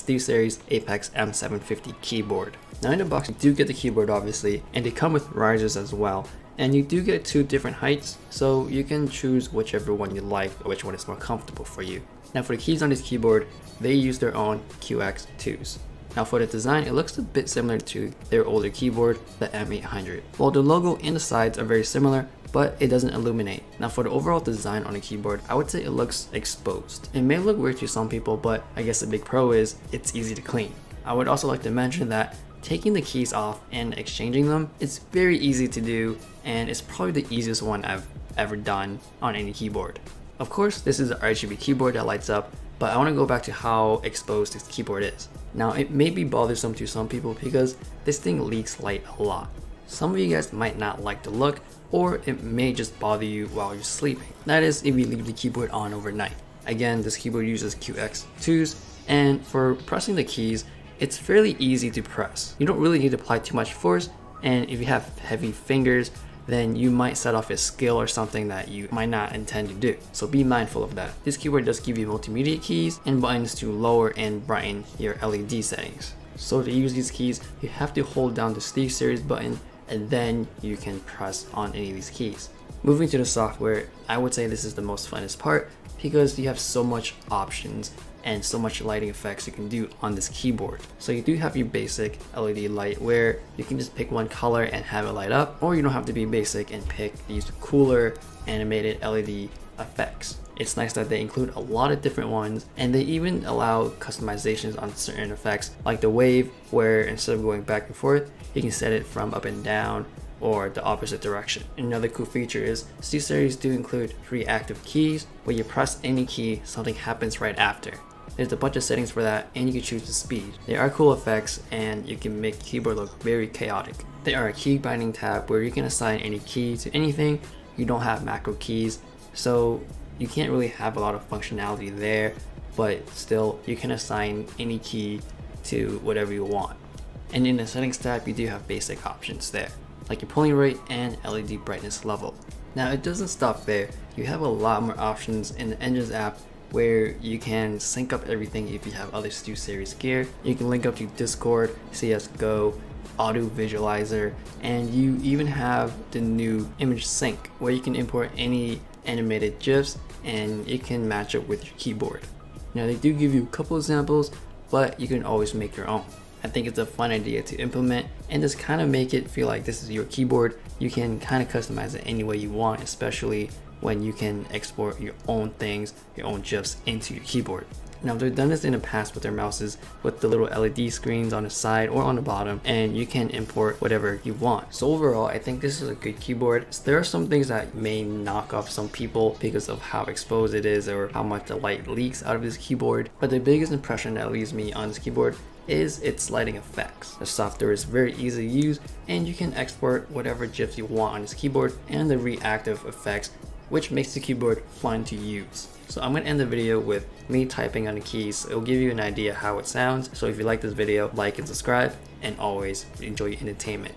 Steelseries Apex M750 keyboard. Now in the box you do get the keyboard obviously, and they come with risers as well. And you do get 2 different heights, so you can choose whichever one you like or which one is more comfortable for you. Now for the keys on this keyboard, they use their own QX2s. Now for the design, it looks a bit similar to their older keyboard, the M800. While the logo and the sides are very similar, but it doesn't illuminate. Now for the overall design on the keyboard, I would say it looks exposed. It may look weird to some people, but I guess the big pro is it's easy to clean. I would also like to mention that taking the keys off and exchanging them, it's very easy to do, and it's probably the easiest one I've ever done on any keyboard. Of course, this is an RGB keyboard that lights up, but I want to go back to how exposed this keyboard is. Now it may be bothersome to some people because this thing leaks light a lot. Some of you guys might not like the look, or it may just bother you while you're sleeping. That is if you leave the keyboard on overnight. Again, this keyboard uses QX2s, and for pressing the keys, it's fairly easy to press. You don't really need to apply too much force, and if you have heavy fingers, then you might set off a skill or something that you might not intend to do. So be mindful of that. This keyboard does give you multimedia keys and buttons to lower and brighten your LED settings. So to use these keys, you have to hold down the Steelseries button and then you can press on any of these keys. Moving to the software, I would say this is the most funnest part because you have so much options and so much lighting effects you can do on this keyboard. So you do have your basic LED light where you can just pick one color and have it light up, or you don't have to be basic and pick these cooler animated LED effects. It's nice that they include a lot of different ones, and they even allow customizations on certain effects like the wave, where instead of going back and forth, you can set it from up and down or the opposite direction. Another cool feature is Steelseries do include 3 active keys where you press any key, something happens right after. There's a bunch of settings for that, and you can choose the speed. They are cool effects, and you can make the keyboard look very chaotic. There are a key binding tab where you can assign any key to anything. You don't have macro keys, so you can't really have a lot of functionality there, but still you can assign any key to whatever you want. And in the settings tab, you do have basic options there, like your polling rate and LED brightness level. Now it doesn't stop there. You have a lot more options in the Engines app where you can sync up everything if you have other Steelseries gear. You can link up to Discord, CSGO, Auto Visualizer, and you even have the new image sync where you can import any animated GIFs and it can match up with your keyboard. Now they do give you a couple examples, but you can always make your own. I think it's a fun idea to implement and just kind of make it feel like this is your keyboard. You can kind of customize it any way you want, especially when you can export your own things, your own GIFs into your keyboard. Now they've done this in the past with their mouses with the little LED screens on the side or on the bottom, and you can import whatever you want. So overall, I think this is a good keyboard. There are some things that may knock off some people because of how exposed it is or how much the light leaks out of this keyboard, but the biggest impression that leaves me on this keyboard is its lighting effects. The software is very easy to use, and you can export whatever GIFs you want on this keyboard and the reactive effects, which makes the keyboard fun to use. So I'm going to end the video with me typing on the keys. It'll give you an idea how it sounds. So if you like this video, like and subscribe, and always enjoy your entertainment.